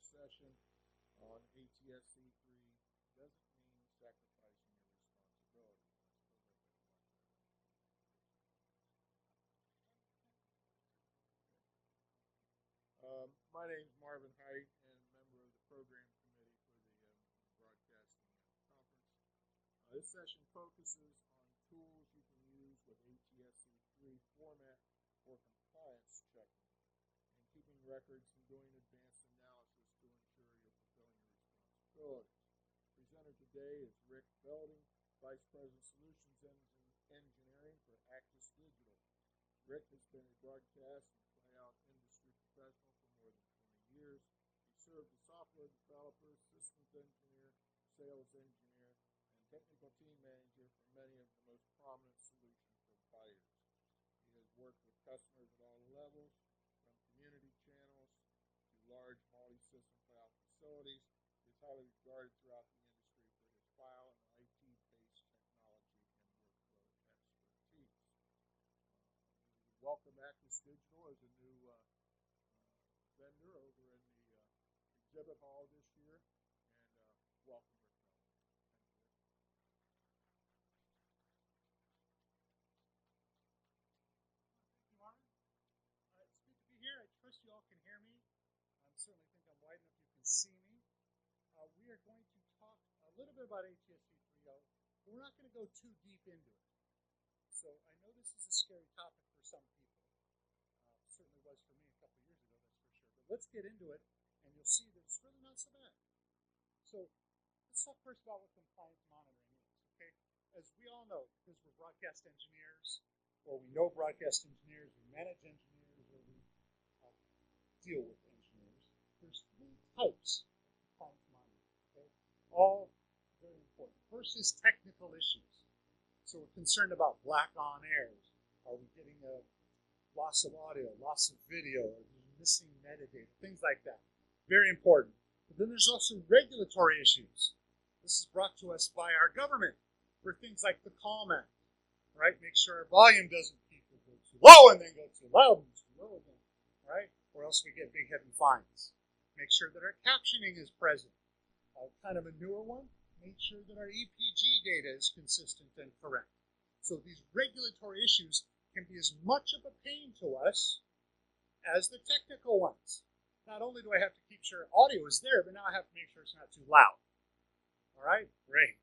session on ATSC 3 doesn't mean sacrificing your responsibility. My name is Marvin Height, and member of the program committee for the broadcasting conference. This session focuses on tools you can use with ATSC 3 format for compliance checking and keeping records and doing advanced analysis to ensure you're fulfilling your responsibilities. Presenter today is Rick Belding, Vice President Solutions Engineering for Actus Digital. Rick has been a broadcast and playout industry professional for more than 20 years. He served as software developer, systems engineer, sales engineer, and technical team manager for many of the most prominent solution providers. He has worked with customers at all levels, from community channels to large multi-system cloud facilities. He is highly regarded throughout the industry for his file and IT-based technology and workflow expertise. We welcome Actus Digital as a new vendor over in the exhibit hall this year, and welcome, Rick Belding. Thank you, Marvin. It's good to be here. I trust you all can hear me. I certainly think I'm wide enough you can see me. We are going to talk a little bit about ATSC 3.0, but we're not going to go too deep into it. So I know this is a scary topic for some people. Certainly was for me a couple of years ago, that's for sure. But let's get into it, and you'll see that it's really not so bad. So let's talk first about what compliance monitoring is, okay? As we all know, because we're broadcast engineers, or we know broadcast engineers, we manage engineers, or we deal with engineers, there's three types of compliance monitoring, okay? All very important. First is technical issues. So we're concerned about black on airs. Are we getting a loss of audio, loss of video, or missing metadata, things like that. Very important. But then there's also regulatory issues. This is brought to us by our government for things like the Calm Act, right? Make sure our volume doesn't go too low and then go too loud and too low again, right? Or else we get big heavy fines. Make sure that our captioning is present. Kind of a newer one, make sure that our EPG data is consistent and correct. So these regulatory issues can be as much of a pain to us as the technical ones. Not only do I have to keep sure audio is there, but now I have to make sure it's not too loud. All right? Great.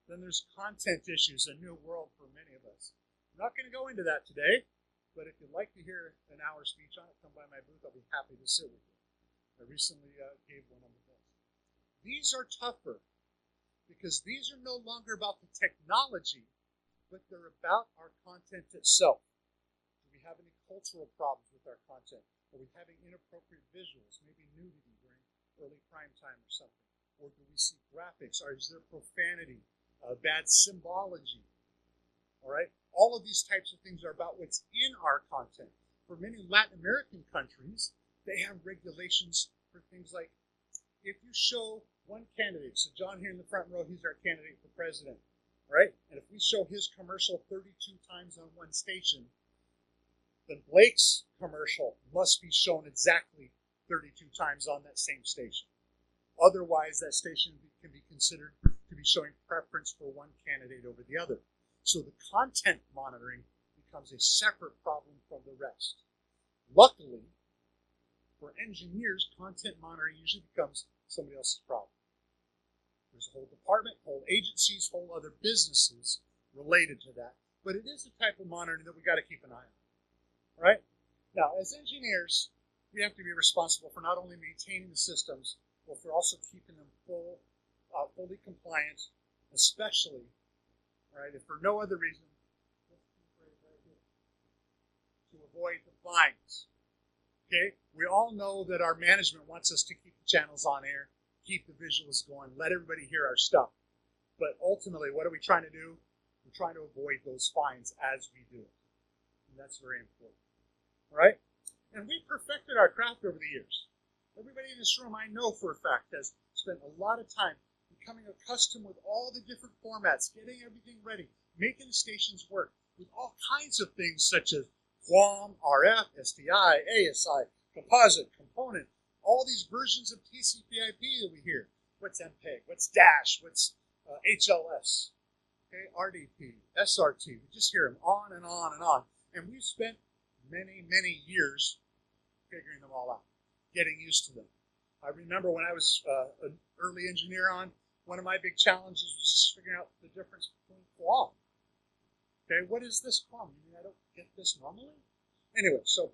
Then there's content issues, a new world for many of us. I'm not going to go into that today, but if you'd like to hear an hour speech on it, come by my booth. I'll be happy to sit with you. I recently gave one on the booth. These are tougher because these are no longer about the technology, but they're about our content itself. Do we have any cultural problems with our content? Are we having inappropriate visuals, maybe nudity during early prime time or something? Or do we see graphics? Or is there profanity, bad symbology? All right? All of these types of things are about what's in our content. For many Latin American countries, they have regulations for things like if you show one candidate, so John here in the front row, he's our candidate for president. Right? And if we show his commercial 32 times on one station, then Blake's commercial must be shown exactly 32 times on that same station. Otherwise, that station can be considered to be showing preference for one candidate over the other. So the content monitoring becomes a separate problem from the rest. Luckily, for engineers, content monitoring usually becomes somebody else's problem. There's a whole department, whole agencies, whole other businesses related to that. But it is a type of monitoring that we got to keep an eye on. Right? Now, as engineers, we have to be responsible for not only maintaining the systems, but for also keeping them fully compliant, especially, right, if for no other reason, to avoid the fines. Okay? We all know that our management wants us to keep the channels on air, keep the visuals going, let everybody hear our stuff. But ultimately, what are we trying to do? We're trying to avoid those fines as we do it. And that's very important. All right? And we perfected our craft over the years. Everybody in this room, I know for a fact, has spent a lot of time becoming accustomed with all the different formats, getting everything ready, making the stations work with all kinds of things such as QAM, RF, SDI, ASI, composite, component, all these versions of TCP/IP that we hear. What's MPEG? What's Dash? What's HLS? Okay, RDP, SRT. We just hear them on and on and on. And we've spent many, many years figuring them all out, getting used to them. I remember when I was an early engineer on, one of my big challenges was figuring out the difference between QAM. Okay, what is this QAM? You mean I don't get this normally? Anyway, so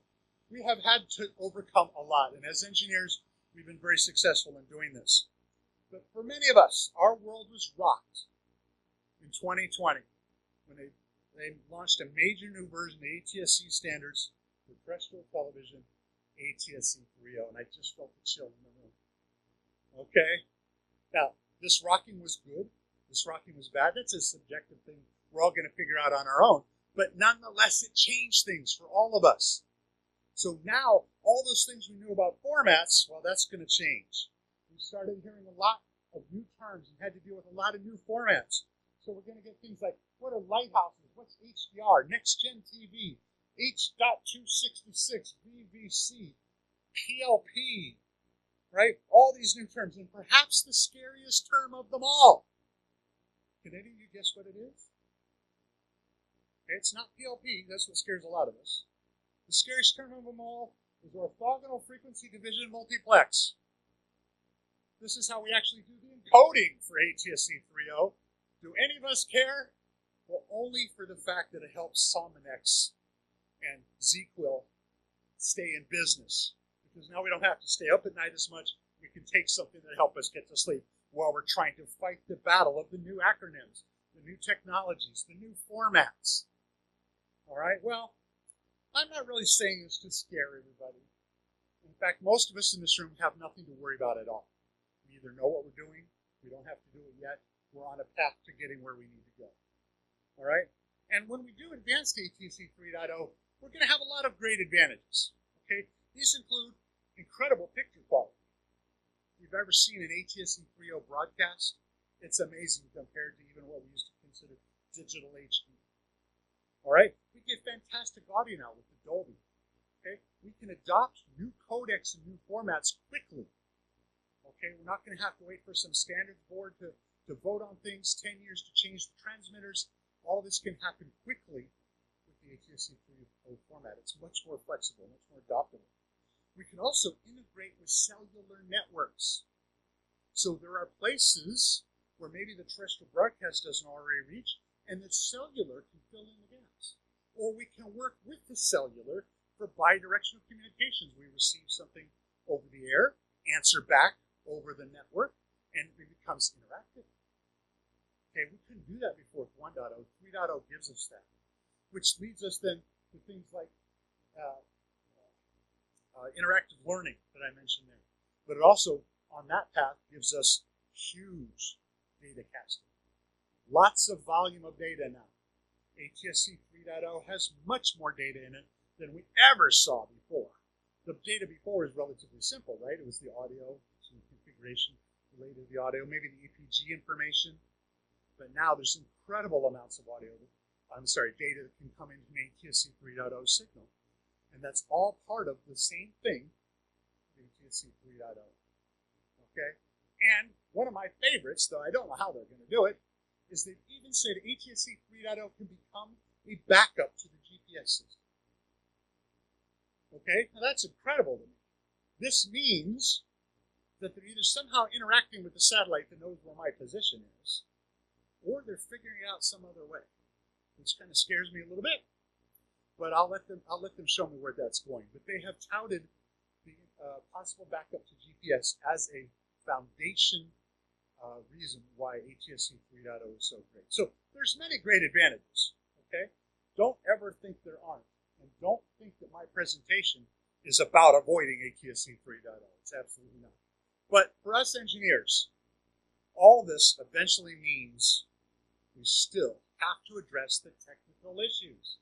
we have had to overcome a lot, and as engineers, we've been very successful in doing this. But for many of us, our world was rocked in 2020 when they launched a major new version of ATSC standards for terrestrial television, ATSC 3.0, and I just felt the chill in the room. Okay? Now, this rocking was good. This rocking was bad. That's a subjective thing we're all going to figure out on our own. But nonetheless, it changed things for all of us. So now, all those things we knew about formats, well, that's going to change. We started hearing a lot of new terms and had to deal with a lot of new formats. So we're going to get things like, what are lighthouses? What's HDR? Next-gen TV? H.266, VVC, PLP, right? All these new terms, and perhaps the scariest term of them all. Can any of you guess what it is? Okay, it's not PLP. That's what scares a lot of us. The scariest term of them all is orthogonal frequency division multiplex. This is how we actually do the encoding for ATSC 3.0. Do any of us care? Well, only for the fact that it helps Sominex and ZQuil stay in business. Because now we don't have to stay up at night as much. We can take something that helps us get to sleep while we're trying to fight the battle of the new acronyms, the new technologies, the new formats. All right, well, I'm not really saying this to scare everybody. In fact, most of us in this room have nothing to worry about at all. We either know what we're doing, we don't have to do it yet, we're on a path to getting where we need to go. All right? And when we do advanced ATSC 3.0, we're going to have a lot of great advantages. Okay? These include incredible picture quality. If you've ever seen an ATSC 3.0 broadcast, it's amazing compared to even what we used to consider digital HD. All right? We get fantastic audio now with the Dolby. Okay? We can adopt new codecs and new formats quickly. Okay? We're not going to have to wait for some standards board to vote on things, 10 years to change the transmitters. All this can happen quickly with the ATSC 3.0 format. It's much more flexible, much more adoptable. We can also integrate with cellular networks. So there are places where maybe the terrestrial broadcast doesn't already reach, and the cellular can fill in the gaps. Or we can work with the cellular for bidirectional communications. We receive something over the air, answer back over the network, and it becomes interactive. Okay, we couldn't do that before with 1.0. 3.0 gives us that, which leads us then to things like interactive learning that I mentioned there. But it also, on that path, gives us huge data casting. Lots of volume of data now. ATSC 3.0 has much more data in it than we ever saw before. The data before is relatively simple, right? It was the audio, some configuration related to the audio, maybe the EPG information. But now there's incredible amounts of data that can come into an ATSC 3.0 signal. And that's all part of the same thing, ATSC 3.0. Okay? And one of my favorites, though I don't know how they're going to do it, is they've even said ATSC 3.0 can become a backup to the GPS system. Okay? Now that's incredible to me. This means that they're either somehow interacting with the satellite that knows where my position is, or they're figuring it out some other way, which kind of scares me a little bit. But I'll let them show me where that's going. But they have touted the possible backup to GPS as a foundation reason why ATSC 3.0 is so great. So there's many great advantages. Okay, don't ever think there aren't, and don't think that my presentation is about avoiding ATSC 3.0. It's absolutely not. But for us engineers, all this eventually means we still have to address the technical issues.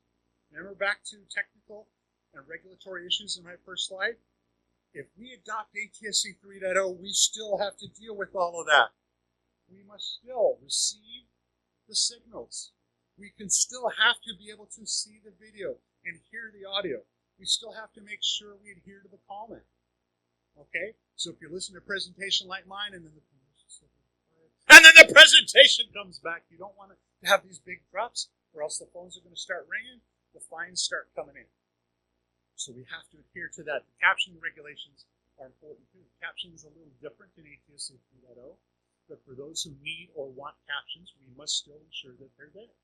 Remember back to technical and regulatory issues in my first slide? If we adopt ATSC 3.0, we still have to deal with all of that. We must still receive the signals. We can still have to be able to see the video and hear the audio. We still have to make sure we adhere to the comment. Okay? So if you listen to a presentation like mine and then the presentation comes back, you don't want to have these big drops or else the phones are going to start ringing, the fines start coming in. So we have to adhere to that. The captioning regulations are important too. Captioning is a little different in ATSC 3.0, but for those who need or want captions, we must still ensure that they're there.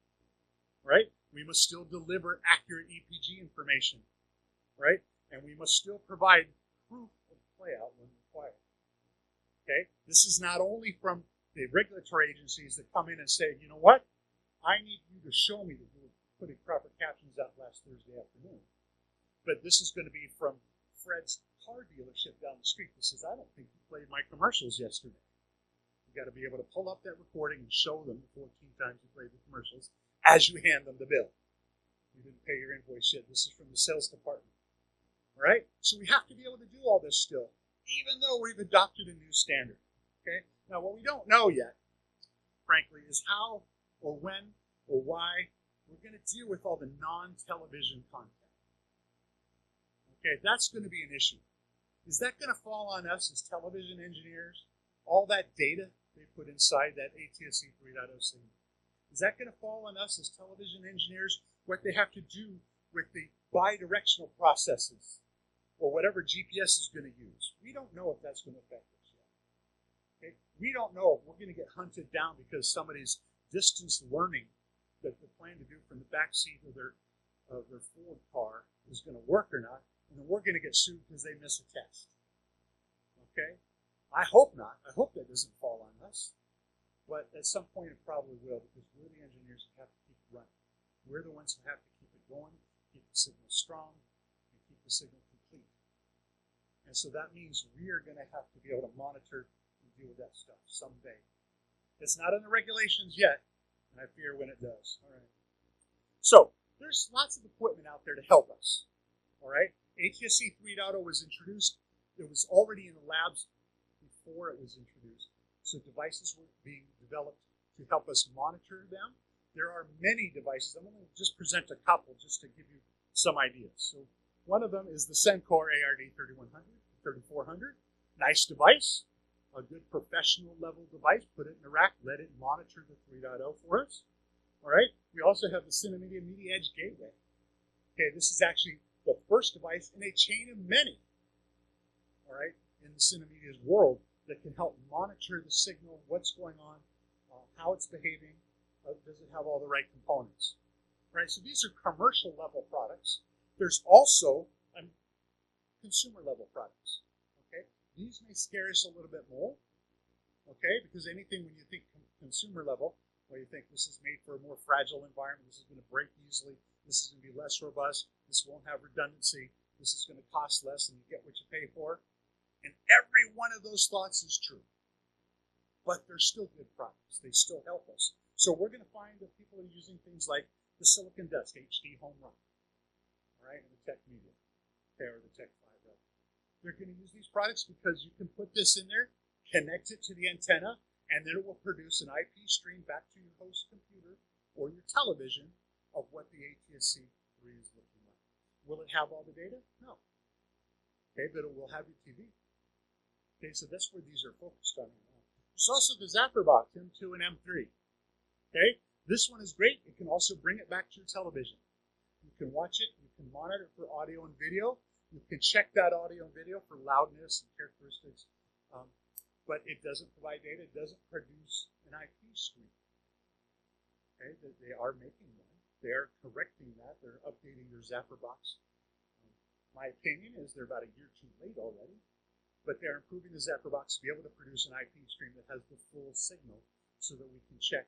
Right? We must still deliver accurate EPG information. Right? And we must still provide proof of playout when required. Okay? This is not only from the regulatory agencies that come in and say, you know what? I need you to show me that you were putting proper captions out last Thursday afternoon. But this is going to be from Fred's car dealership down the street that says, I don't think you played my commercials yesterday. You got to be able to pull up that recording and show them the 14 times you played the commercials as you hand them the bill. You didn't pay your invoice yet. This is from the sales department. All right? So we have to be able to do all this still, even though we've adopted a new standard. Okay? Now, what we don't know yet, frankly, is how or when or why we're going to deal with all the non-television content. Okay, that's going to be an issue. Is that going to fall on us as television engineers? All that data they put inside that ATSC 3.0 signal. Is that going to fall on us as television engineers? What they have to do with the bidirectional processes or whatever GPS is going to use? We don't know if that's going to affect us yet. Okay? We don't know if we're going to get hunted down because somebody's distance learning that they plan to do from the back seat of their Ford car is going to work or not. And then we're going to get sued because they miss a test. Okay? I hope not. I hope that doesn't fall on us. But at some point it probably will because we're the engineers who have to keep it running. We're the ones who have to keep it going, keep the signal strong, and keep the signal complete. And so that means we are going to have to be able to monitor and deal with that stuff someday. It's not in the regulations yet, and I fear when it does. All right. So there's lots of equipment out there to help us. All right? ATSC 3.0 was introduced. It was already in the labs before it was introduced. So devices were being developed to help us monitor them. There are many devices. I'm going to just present a couple just to give you some ideas. So one of them is the Sencor ARD 3400. Nice device. A good professional level device. Put it in the rack. Let it monitor the 3.0 for us. All right? We also have the Cinemedia Media Edge Gateway. Okay, this is actually the first device in a chain of many, all right, in the Cinemedia's world that can help monitor the signal, what's going on, how it's behaving, does it have all the right components, right? So these are commercial level products. There's also consumer level products, okay? These may scare us a little bit more, okay, because anything when you think consumer level, well, you think this is made for a more fragile environment, this is going to break easily, this is going to be less robust, this won't have redundancy, this is going to cost less and you get what you pay for. And every one of those thoughts is true. But they're still good products. They still help us. So we're going to find that people are using things like the Silicon Dust HD Home Run, all right, and the Tech Media, or the Tech 5. They're going to use these products because you can put this in there, connect it to the antenna, and then it will produce an IP stream back to your host computer or your television of what the ATSC 3 is looking like. Will it have all the data? No. Okay, but it will have your TV. Okay, so that's where these are focused on. There's also the Zapper Box M2 and M3. Okay, this one is great. It can also bring it back to your television. You can watch it. You can monitor it for audio and video. You can check that audio and video for loudness and characteristics. But it doesn't provide data. It doesn't produce an IP stream. Okay, they are making one. They are correcting that. They're updating their Zapper Box. My opinion is they're about a year too late already, but they're improving the Zapper Box to be able to produce an IP stream that has the full signal so that we can check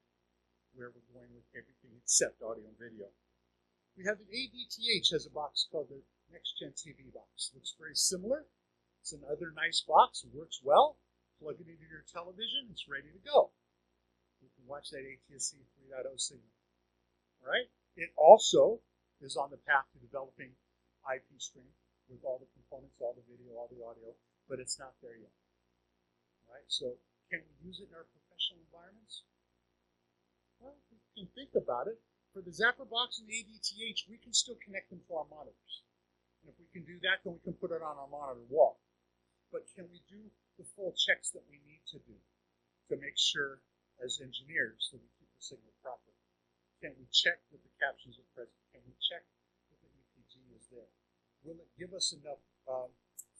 where we're going with everything except audio and video. We have the ADTH has a box called the Next Gen TV box. Looks very similar. It's another nice box. It works well. Plug it into your television. It's ready to go. You can watch that ATSC 3.0 signal. All right? It also is on the path to developing IP stream with all the components, all the video, all the audio, but it's not there yet. All right? So can we use it in our professional environments? Well, we can think about it. For the Zapper Box and the ADTH, we can still connect them to our monitors. And if we can do that, then we can put it on our monitor wall. but can we do the full checks that we need to do to make sure, as engineers, that we keep the signal proper? Can we check that the captions are present? Can we check that the EPG is there? Will it give us enough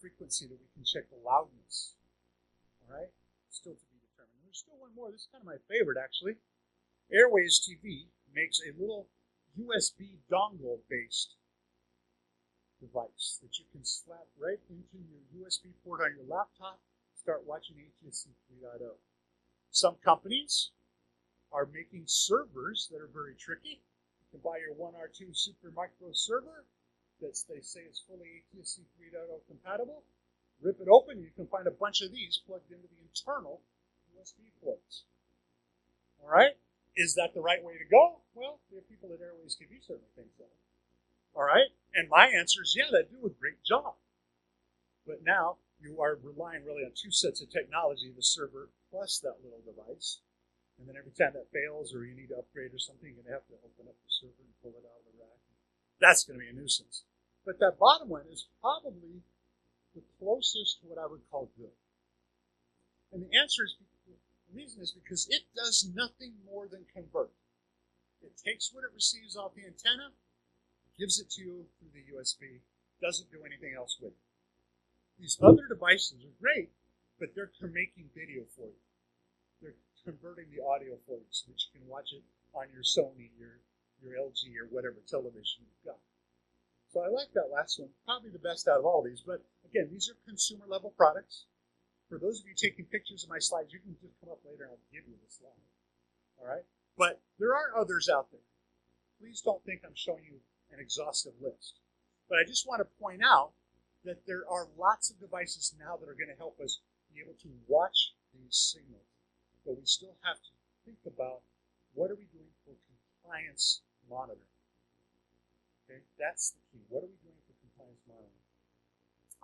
frequency that we can check the loudness? All right, still to be determined. There's still one more. This is kind of my favorite, actually. Airways TV makes a little USB dongle-based device that you can slap right into your USB port on your laptop, start watching ATSC 3.0. Some companies are making servers that are very tricky. You can buy your 1R2 Super Micro server that they say is fully ATSC 3.0 compatible. Rip it open, you can find a bunch of these plugged into the internal USB ports. All right? Is that the right way to go? Well, the people at Airways TV certainly think so. All right? And my answer is, yeah, they do a great job. But now you are relying really on two sets of technology, the server plus that little device. And then every time that fails or you need to upgrade or something, you're going to have to open up the server and pull it out of the rack. That's going to be a nuisance. But that bottom one is probably the closest to what I would call good. And the answer is, the reason is because it does nothing more than convert. It takes what it receives off the antenna, gives it to you through the USB, doesn't do anything else with it. These other devices are great, but they're making video for you. They're converting the audio for you so that you can watch it on your Sony, your LG, or whatever television you've got. So I like that last one, probably the best out of all these. But again, these are consumer level products. For those of you taking pictures of my slides, you can just come up later and I'll give you the slide. All right? But there are others out there. Please don't think I'm showing you an exhaustive list. But I just want to point out that there are lots of devices now that are going to help us be able to watch these signals. But we still have to think about what are we doing for compliance monitoring. Okay, that's the key. What are we doing for compliance monitoring?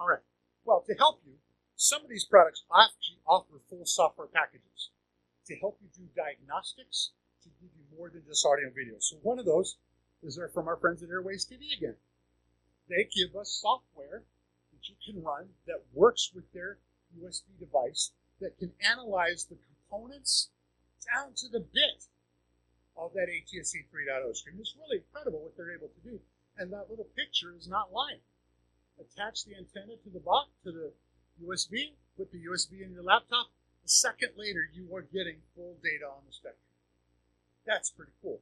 All right. Well, to help you, some of these products actually offer full software packages to help you do diagnostics, to give you more than just audio and video. So one of those is from our friends at Airways TV again. They give us software that you can run that works with their USB device that can analyze the components down to the bit of that ATSC 3.0 stream. It's really incredible what they're able to do. And that little picture is not lying. Attach the antenna to the box, to the USB, put the USB in your laptop. A second later, you are getting full data on the spectrum. That's pretty cool.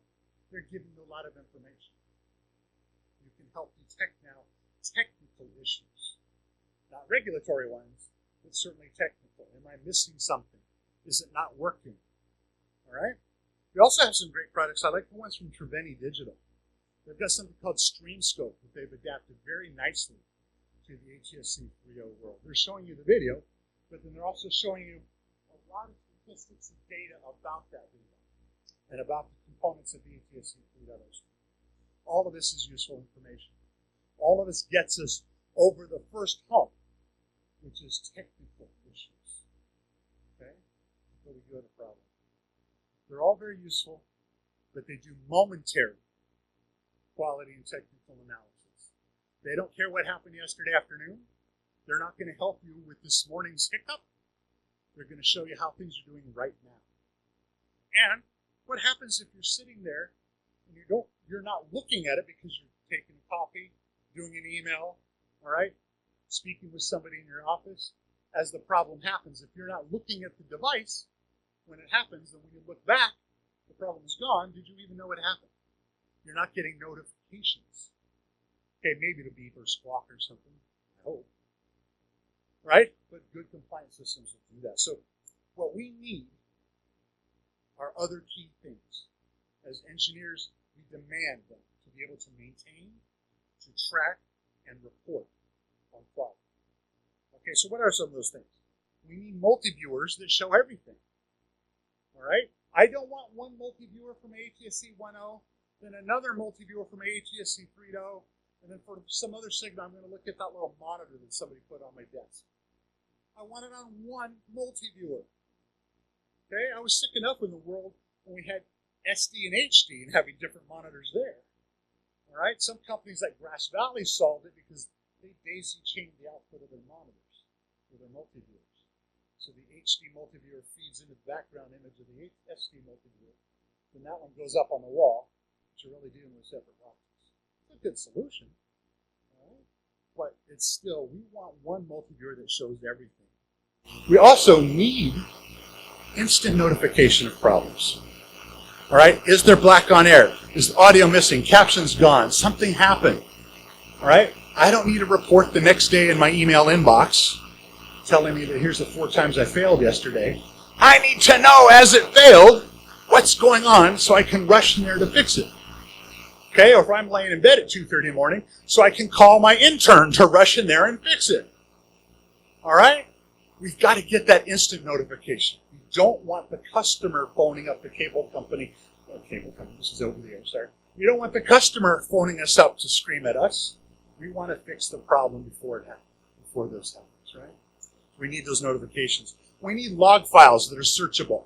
They're giving you a lot of information. You can help detect now technical issues. Not regulatory ones, but certainly technical. Am I missing something? Is it not working? All right? We also have some great products. I like the ones from Treveni Digital. They've got something called StreamScope that they've adapted very nicely to the ATSC 3.0 world. They're showing you the video, but then they're also showing you a lot of statistics and data about that video and about the components of the ATSC 3.0 stream. All of this is useful information. All of this gets us over the first hump, which is technical issues. Okay? Before we go to the problem. They're all very useful, but they do momentary quality and technical analysis. They don't care what happened yesterday afternoon. They're not going to help you with this morning's hiccup. They're going to show you how things are doing right now. And what happens if you're sitting there and you're not looking at it because you're taking coffee, doing an email, all right, speaking with somebody in your office? As the problem happens, if you're not looking at the device when it happens, then when you look back, the problem's gone. Did you even know it happened? You're not getting notifications. Okay, maybe it'll beep or squawk or something. I hope. Right? But good compliance systems will do that. So what we need are other key things. As engineers, we demand them to be able to maintain, to track, and report on quality. Okay, so what are some of those things? We need multi-viewers that show everything. All right? I don't want one multi-viewer from ATSC 1.0, then another multi-viewer from ATSC 3.0, and then for some other signal, I'm going to look at that little monitor that somebody put on my desk. I want it on one multi-viewer. Okay, I was sick enough in the world when we had SD and HD and having different monitors there. All right, some companies like Grass Valley solved it because they daisy-chained the output of their monitors. with our multi-viewers. So the HD multi-viewer feeds into the background image of the SD multi-viewer. Then that one goes up on the wall, but you're really dealing with separate boxes. It's a good solution, right? But it's still, we want one multi-viewer that shows everything. We also need instant notification of problems. All right, is there black on air? Is the audio missing? Captions gone? Something happened. All right, I don't need a report the next day in my email inbox telling me that here's the 4 times I failed yesterday. I need to know as it failed what's going on so I can rush in there to fix it. Okay, or if I'm laying in bed at 2:30 in the morning, so I can call my intern to rush in there and fix it. All right? We've got to get that instant notification. We don't want the customer phoning up the cable company. This is over the air, sorry. We don't want the customer phoning us up to scream at us. We want to fix the problem before it happens, before this happens, right? We need those notifications. We need log files that are searchable.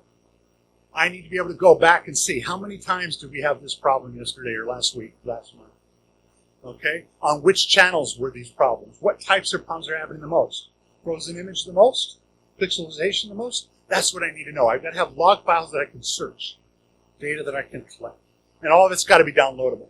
I need to be able to go back and see how many times did we have this problem yesterday or last week, last month. Okay? On which channels were these problems? What types of problems are happening the most? Frozen image the most? Pixelization the most? That's what I need to know. I've got to have log files that I can search, data that I can collect. And all of it's got to be downloadable.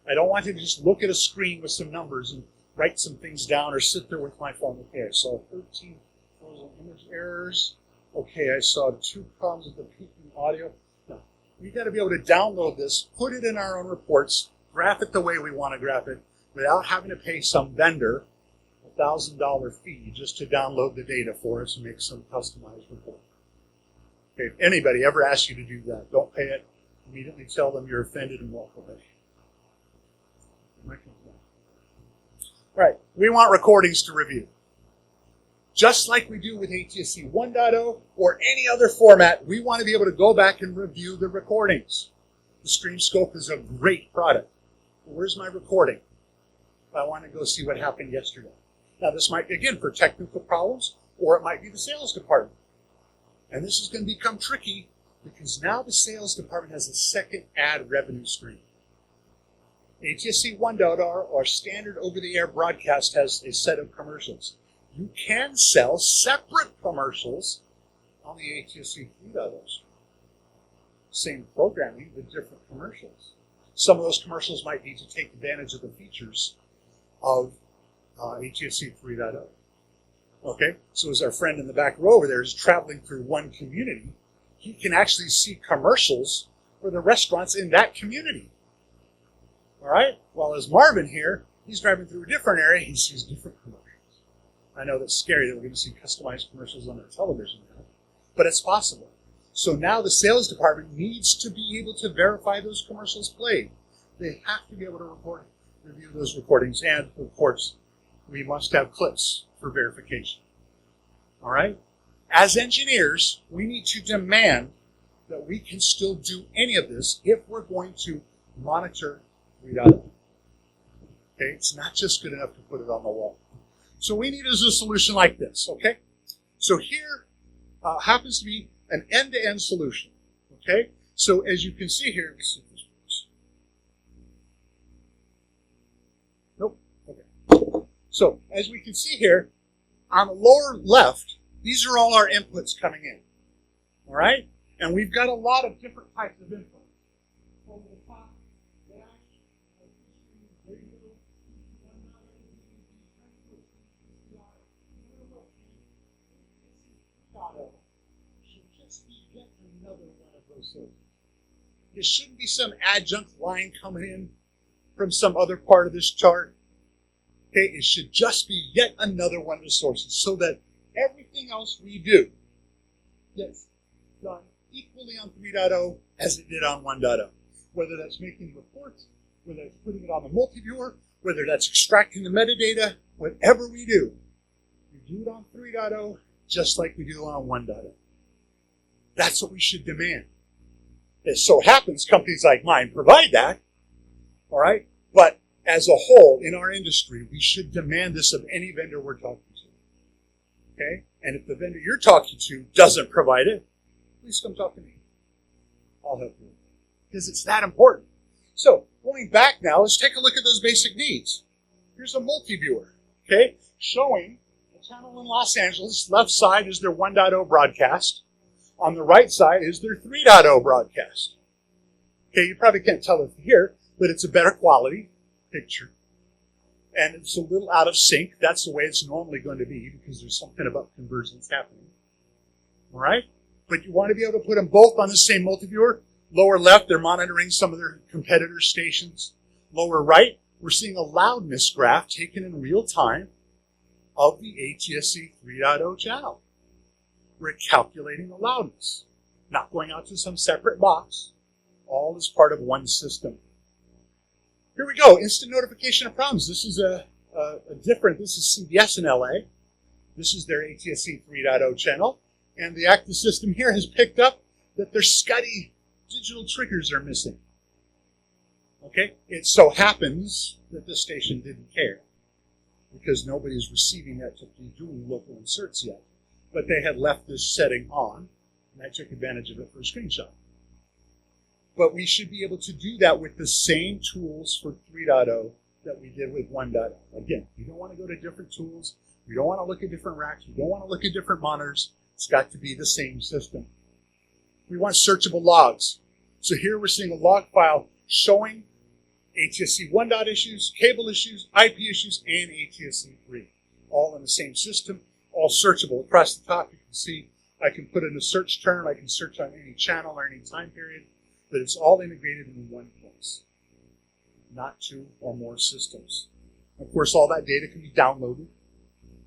I don't want to just look at a screen with some numbers and write some things down or sit there with my phone. Okay, I saw 13 frozen image errors. Okay, I saw 2 problems with the peaking audio. No, we've got to be able to download this, put it in our own reports, graph it the way we want to graph it, without having to pay some vendor a $1,000 fee just to download the data for us and make some customized report. Okay, if anybody ever asks you to do that, don't pay it. Immediately tell them you're offended and walk away. Right, we want recordings to review. Just like we do with ATSC 1.0 or any other format, we want to be able to go back and review the recordings. The StreamScope is a great product. Where's my recording? I want to go see what happened yesterday. Now, this might be, again, for technical problems, or it might be the sales department. And this is going to become tricky because now the sales department has a second ad revenue stream. ATSC 1.0 or standard over-the-air broadcast has a set of commercials. You can sell separate commercials on the ATSC 3.0. Same programming, but different commercials. Some of those commercials might be to take advantage of the features of ATSC 3.0. Okay, so as our friend in the back row over there is traveling through one community, he can actually see commercials for the restaurants in that community. All right, while as Marvin here, he's driving through a different area, he sees different commercials. I know that's scary that we're going to see customized commercials on our television now, but it's possible. So now the sales department needs to be able to verify those commercials played. They have to be able to review those recordings, and of course, we must have clips for verification. All right? As engineers, we need to demand that we can still do any of this if we're going to monitor 3.0. Okay, it's not just good enough to put it on the wall. So we need a solution like this, okay? So here happens to be an end-to-end solution, okay? So as you can see here, let's see if this works. Nope, okay. So as we can see here, on the lower left, these are all our inputs coming in, all right? And we've got a lot of different types of inputs. Over the top, dash, radio, should just be yet another one of those sources. There shouldn't be some adjunct line coming in from some other part of this chart. Okay, it should just be yet another one of the sources so that everything else we do gets done equally on 3.0 as it did on 1.0. Whether that's making reports, whether that's putting it on the multi-viewer, whether that's extracting the metadata, whatever we do it on 3.0 just like we do on 1.0. That's what we should demand. It so happens companies like mine provide that, all right? But as a whole, in our industry, we should demand this of any vendor we're talking to, okay? And if the vendor you're talking to doesn't provide it, please come talk to me. I'll help you. Because it's that important. So, going back now, let's take a look at those basic needs. Here's a multi-viewer, okay? Showing, let's channel in Los Angeles. Left side is their 1.0 broadcast. On the right side is their 3.0 broadcast. Okay, you probably can't tell it here, but it's a better quality picture. And it's a little out of sync. That's the way it's normally going to be because there's something about conversions happening. All right? But you want to be able to put them both on the same multiviewer. Lower left, they're monitoring some of their competitor stations. Lower right, we're seeing a loudness graph taken in real time of the ATSC 3.0 channel. We're calculating the loudness, not going out to some separate box, all as part of one system. Here we go, instant notification of problems. This is this is CBS in LA. This is their ATSC 3.0 channel. And the Actus system here has picked up that their SCSI digital triggers are missing. Okay, it so happens that this station didn't care because nobody's receiving that to be doing local inserts yet. But they had left this setting on, and I took advantage of it for a screenshot. But we should be able to do that with the same tools for 3.0 that we did with 1.0. Again, you don't want to go to different tools. You don't want to look at different racks. You don't want to look at different monitors. It's got to be the same system. We want searchable logs. So here we're seeing a log file showing ATSC 1.0 issues, cable issues, IP issues, and ATSC 3. All in the same system, all searchable. Across the top, you can see I can put in a search term. I can search on any channel or any time period. But it's all integrated in one place, not two or more systems. Of course, all that data can be downloaded.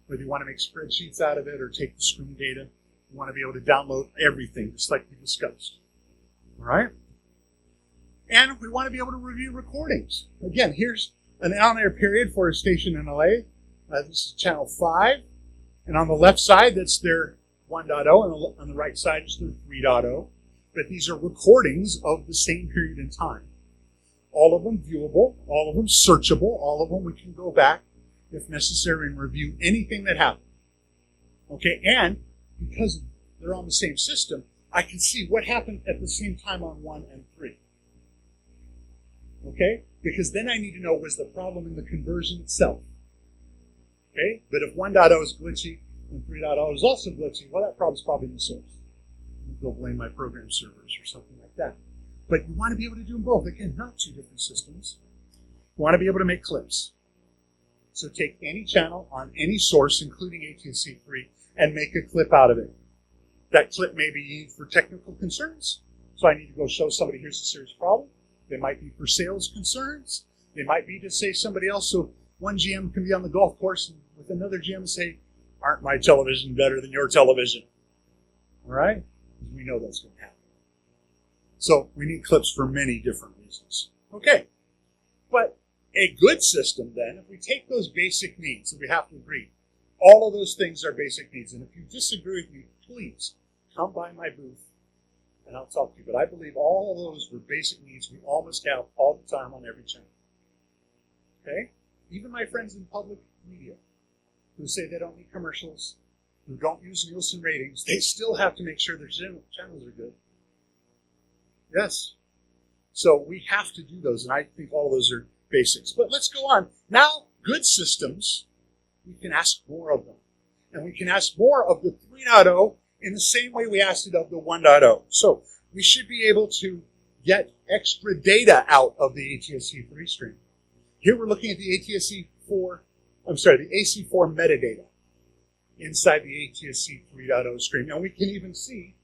Whether you want to make spreadsheets out of it or take the screen data, you want to be able to download everything, just like we discussed. All right? And we want to be able to review recordings. Again, here's an on-air period for a station in LA. This is channel 5. And on the left side, that's their 1.0, and on the right side is their 3.0. But these are recordings of the same period in time. All of them viewable, all of them searchable, all of them we can go back, if necessary, and review anything that happened. Okay, and because they're on the same system, I can see what happened at the same time on 1 and 3. Okay, because then I need to know, was the problem in the conversion itself? Okay, but if 1.0 is glitchy and 3.0 is also glitchy, well, that problem's probably in the source. Go blame my program servers or something like that. But you want to be able to do them both. Again, not two different systems. You want to be able to make clips. So take any channel on any source, including ATSC 3, and make a clip out of it. That clip may be used for technical concerns. So I need to go show somebody, here's a serious problem. They might be for sales concerns. They might be to say somebody else. So one GM can be on the golf course and with another GM say, aren't my television better than your television? All right? We know that's going to happen. So we need clips for many different reasons. Okay. But a good system then, if we take those basic needs, and we have to agree, all of those things are basic needs. And if you disagree with me, please come by my booth and I'll talk to you. But I believe all of those were basic needs we all must have all the time on every channel. Okay? Even my friends in public media who say they don't need commercials, who don't use Nielsen ratings, they still have to make sure their channels are good. Yes. So we have to do those, and I think all those are basics. But let's go on. Now, good systems, we can ask more of them. And we can ask more of the 3.0 in the same way we asked it of the 1.0. So we should be able to get extra data out of the ATSC 3 stream. Here we're looking at the AC4 metadata inside the ATSC 3.0 stream. And we can even see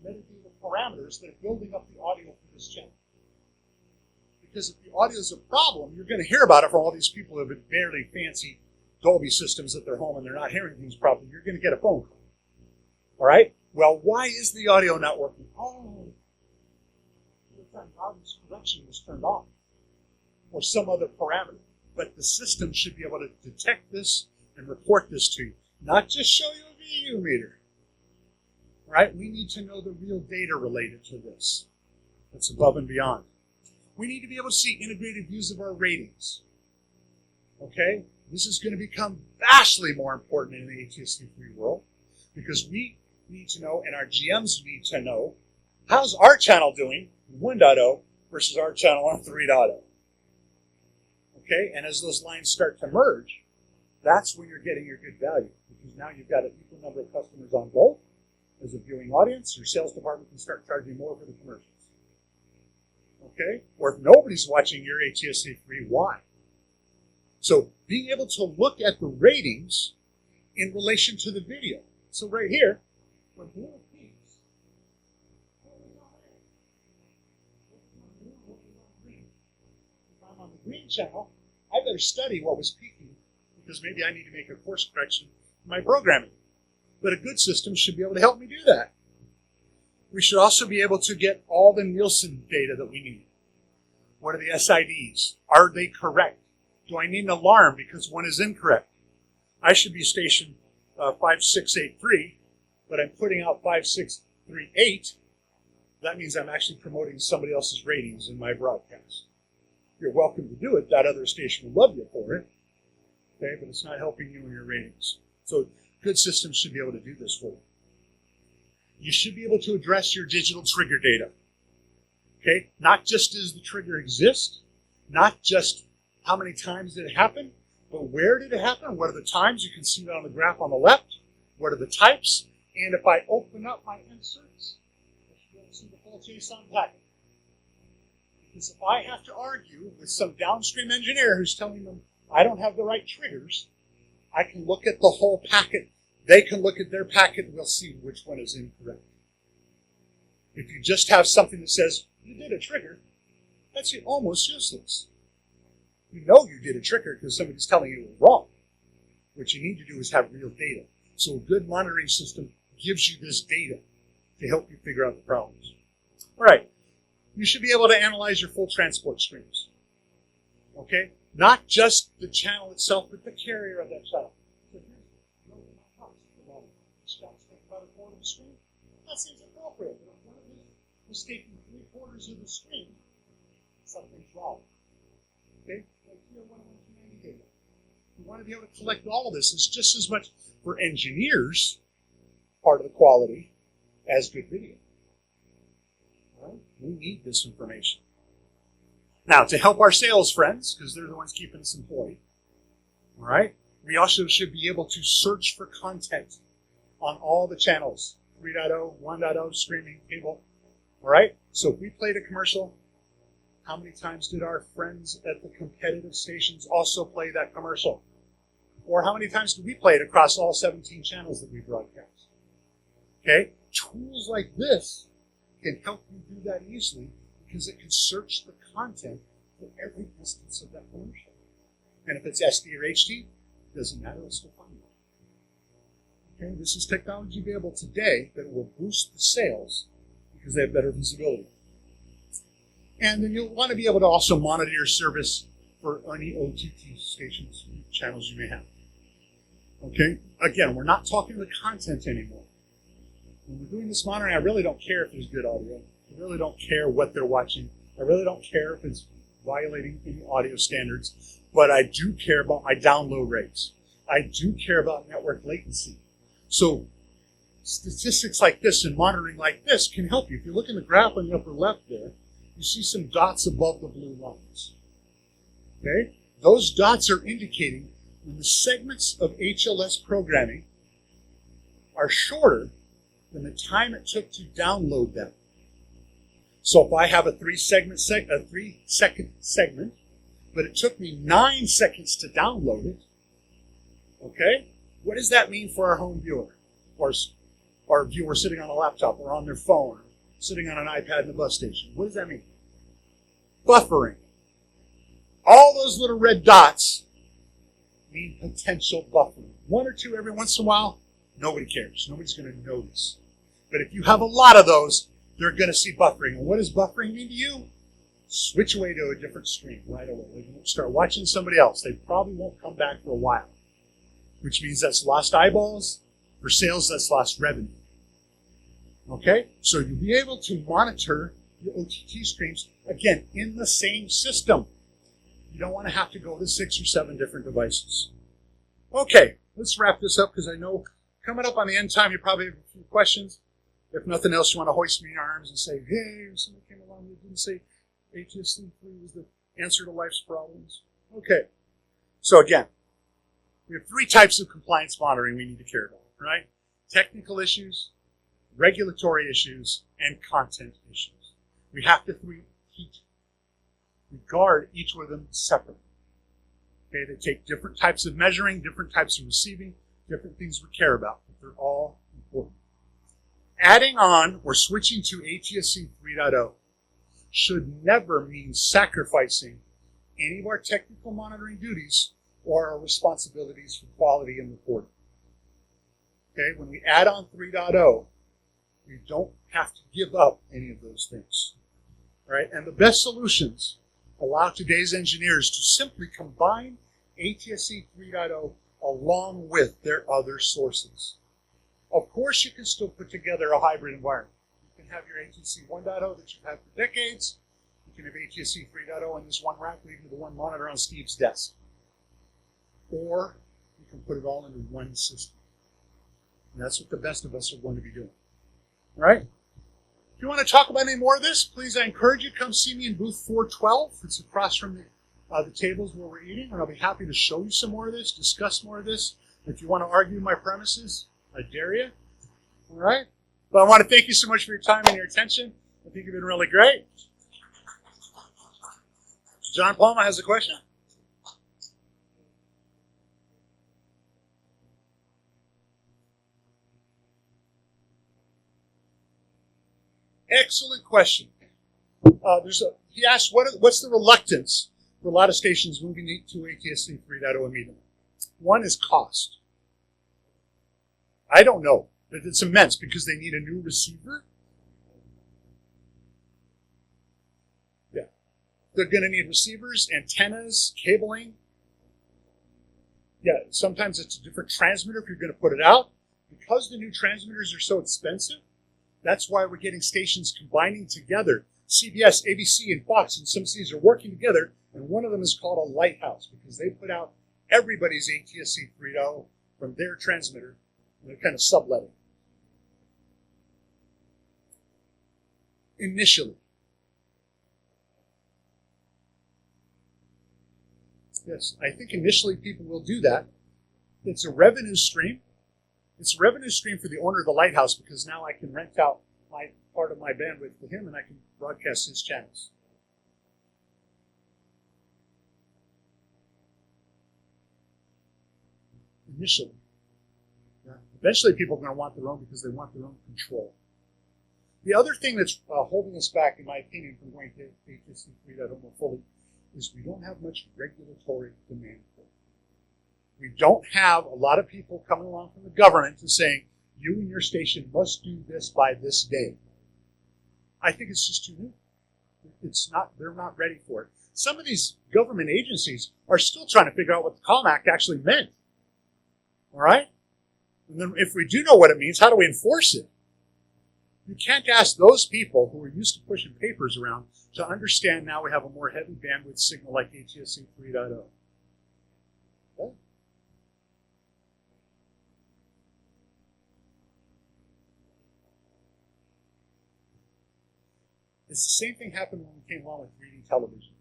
metadata parameters that are building up the audio for this channel. Because if the audio is a problem, you're going to hear about it from all these people who have barely fancy Dolby systems at their home and they're not hearing things properly. You're going to get a phone call. All right? Well, why is the audio not working? Oh, the audio correction was turned off. Or some other parameter. But the system should be able to detect this and report this to you. Not just show you a VU meter. Right? We need to know the real data related to this. That's above and beyond. We need to be able to see integrated views of our ratings. Okay? This is going to become vastly more important in the ATSC 3 world because we need to know, and our GMs need to know, how's our channel doing in 1.0 versus our channel on 3.0. Okay? And as those lines start to merge, that's when you're getting your good value, because now you've got an equal number of customers on both. As a viewing audience, your sales department can start charging more for the commercials. Okay? Or if nobody's watching your ATSC 3, why? So being able to look at the ratings in relation to the video. So right here, when blue peaks, if I'm on the green channel, I better study what was peaking, because maybe I need to make a course correction in my programming. But a good system should be able to help me do that. We should also be able to get all the Nielsen data that we need. What are the SIDs? Are they correct? Do I need an alarm because one is incorrect? I should be station 5683, but I'm putting out 5638. That means I'm actually promoting somebody else's ratings in my broadcast. You're welcome to do it. That other station will love you for it. Okay, but it's not helping you in your ratings. So good systems should be able to do this for you. You should be able to address your digital trigger data. Okay, not just does the trigger exist, not just how many times did it happen, but where did it happen? What are the times? You can see that on the graph on the left. What are the types? And if I open up my inserts, I should be able to see the full JSON packet. Because if I have to argue with some downstream engineer who's telling them I don't have the right triggers, I can look at the whole packet. They can look at their packet and we'll see which one is incorrect. If you just have something that says, you did a trigger, that's almost useless. You know you did a trigger because somebody's telling you it was wrong. What you need to do is have real data. So a good monitoring system gives you this data to help you figure out the problems. All right. You should be able to analyze your full transport streams. Okay? Not just the channel itself, but the carrier of that channel. So here's my house at the moment. This channel's taking about a quarter of the stream. That seems appropriate. But if one of these is taking 3/4 of the stream, something's wrong. Okay? Like here, 11290 data. You want to be able to collect all of this. It's just as much for engineers, part of the quality, as good video. All right? We need this information. Now, to help our sales friends, because they're the ones keeping us employed, all right, we also should be able to search for content on all the channels, 3.0, 1.0, streaming, cable, all right? So if we played a commercial, how many times did our friends at the competitive stations also play that commercial? Or how many times did we play it across all 17 channels that we broadcast? Okay? Tools like this can help you do that easily, because it can search the content for every instance of that commercial. And if it's SD or HD, it doesn't matter, it's still find it. Okay, this is technology available today that will boost the sales because they have better visibility. And then you'll want to be able to also monitor your service for any OTT stations, channels you may have. Okay, again, we're not talking the content anymore. When we're doing this monitoring, I really don't care if there's good audio. I really don't care what they're watching. I really don't care if it's violating any audio standards, but I do care about my download rates. I do care about network latency. So statistics like this and monitoring like this can help you. If you look in the graph on the upper left there, you see some dots above the blue lines. Okay? Those dots are indicating when the segments of HLS programming are shorter than the time it took to download them. So if I have a 3-second segment, but it took me 9 seconds to download it, okay, what does that mean for our home viewer? Or our viewer sitting on a laptop or on their phone or sitting on an iPad in the bus station? What does that mean? Buffering. All those little red dots mean potential buffering. 1 or 2 every once in a while, nobody cares. Nobody's going to notice. But if you have a lot of those, they're going to see buffering. And what does buffering mean to you? Switch away to a different stream right away. They won't start watching somebody else. They probably won't come back for a while, which means that's lost eyeballs. For sales, that's lost revenue. Okay? So you'll be able to monitor your OTT streams, again, in the same system. You don't want to have to go to 6 or 7 different devices. Okay, let's wrap this up because I know coming up on the end time, you probably have a few questions. If nothing else, you want to hoist me in your arms and say, hey, somebody came along and didn't say ATSC 3 was the answer to life's problems. Okay. So again, We have three types of compliance monitoring we need to care about, right? Technical issues, regulatory issues, and content issues. We have to regard each of them separately. Okay, they take different types of measuring, different types of receiving, different things we care about, but they're all important. Adding on or switching to ATSC 3.0 should never mean sacrificing any of our technical monitoring duties or our responsibilities for quality and reporting. Okay, when we add on 3.0, we don't have to give up any of those things. Right? And the best solutions allow today's engineers to simply combine ATSC 3.0 along with their other sources. Of course, you can still put together a hybrid environment. You can have your ATSC 1.0 that you've had for decades. You can have ATSC 3.0 in this one rack leading to the one monitor on Steve's desk. Or you can put it all into one system. And that's what the best of us are going to be doing. All right? If you want to talk about any more of this, please, I encourage you to come see me in booth 412. It's across from the tables where we're eating, and I'll be happy to show you some more of this, discuss more of this. If you want to argue my premises, I dare you. All right? But I want to thank you so much for your time and your attention. I think you've been really great. John Palma has a question. Excellent question. He asked, what's the reluctance for a lot of stations moving to ATSC 3.0 immediately? One is cost. I don't know, but it's immense because they need a new receiver. Yeah. They're going to need receivers, antennas, cabling. Yeah, sometimes it's a different transmitter if you're going to put it out. Because the new transmitters are so expensive, that's why we're getting stations combining together. CBS, ABC, and Fox and some cities are working together, and one of them is called a lighthouse because they put out everybody's ATSC 3.0 from their transmitter, and they're kind of subletting. Initially. Yes, I think initially people will do that. It's a revenue stream. It's a revenue stream for the owner of the lighthouse because now I can rent out my part of my bandwidth to him and I can broadcast his channels. Initially. Yeah. Eventually people are going to want their own because they want their own control. The other thing that's holding us back, in my opinion, from going to ATSC 3.0 more fully is we don't have much regulatory demand for it. We don't have a lot of people coming along from the government and saying, you and your station must do this by this day. I think it's just too new. They're not ready for it. Some of these government agencies are still trying to figure out what the COM Act actually meant. All right? And then if we do know what it means, how do we enforce it? You can't ask those people who are used to pushing papers around to understand now we have a more heavy bandwidth signal like ATSC 3.0. Okay? It's the same thing happened when we came along with 3D television.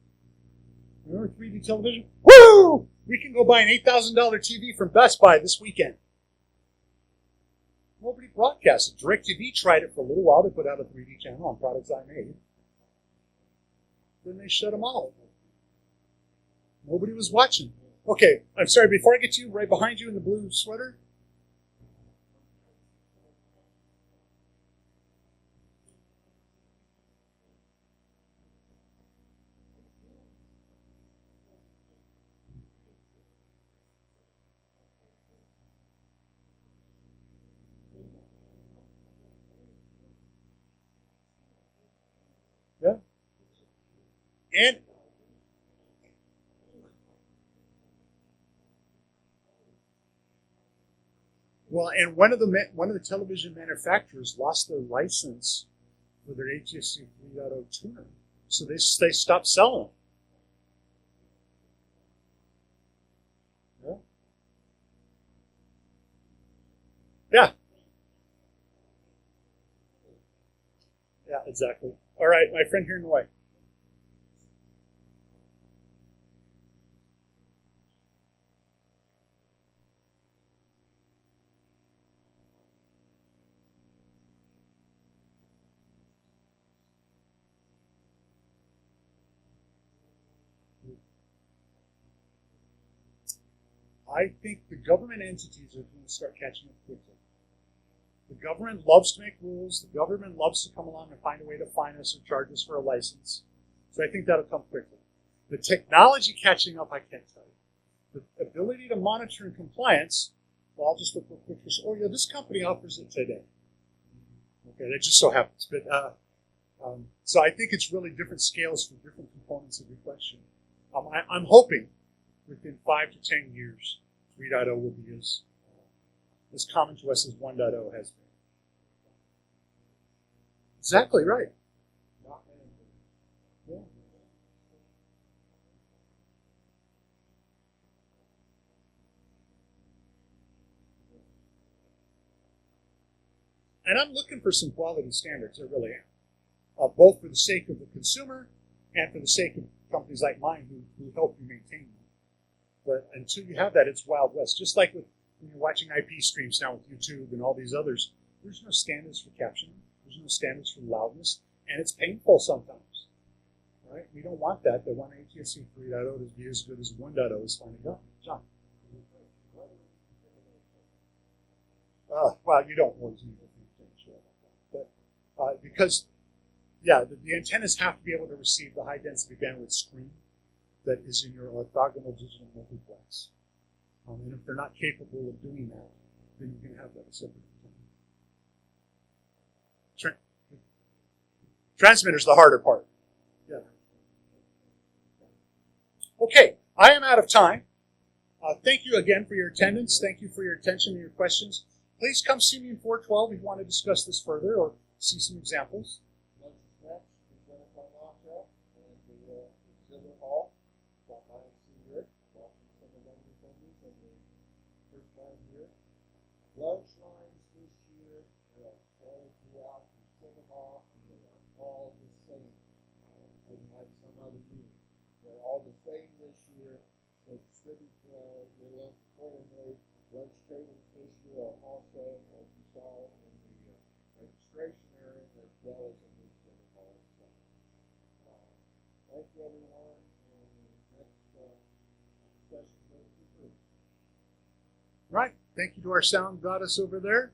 Remember 3D television? Woo! We can go buy an $8,000 TV from Best Buy this weekend. Nobody broadcast it. DirecTV tried it for a little while. They put out a 3D channel on products I made. Then they shut them off. Nobody was watching. Okay, I'm sorry, before I get to you, right behind you in the blue sweater. Yeah. And one of the television manufacturers lost their license for their ATSC 3.0 tuner, so they stopped selling them. Yeah. Yeah, exactly. All right, my friend here in the way. I think the government entities are going to start catching up quickly. The government loves to make rules. The government loves to come along and find a way to fine us or charge us for a license. So I think that'll come quickly. The technology catching up, I can't tell you. The ability to monitor and compliance, well, I'll just look real quick. Oh, yeah, this company offers it today. Okay, that just so happens. But so I think it's really different scales for different components of your question. I'm hoping within 5 to 10 years, 3.0 will be as common to us as 1.0 has been. Exactly right. Yeah. And I'm looking for some quality standards, I really am. Both for the sake of the consumer and for the sake of companies like mine who help you maintain them. But until you have that, it's Wild West. Just like when you're watching IP streams now with YouTube and all these others, there's no standards for captioning. There's no standards for loudness. And it's painful sometimes. Right? We don't want that. They want ATSC 3.0 to be as good as 1.0 is finally done. John? Well, you don't always need to think but because, yeah, the antennas have to be able to receive the high-density bandwidth screen that is in your orthogonal digital multiplex. And if they're not capable of doing that, then you can have that separate antenna. Transmitter's the harder part. Yeah. Okay, I am out of time. Thank you again for your attendance. Thank you for your attention and your questions. Please come see me in 412 if you want to discuss this further or see some examples. Lunch lines this year are all throughout the cinema, and they are all the same. Unlike some other meetings. They're all the same this year. So distribute your lunch accordingly. Lunch tables this year are also, as you saw in the registration area, as well as in the cinema hall itself. Thank you, everyone. And the next session goes to 3. Right. Thank you to our sound goddess over there.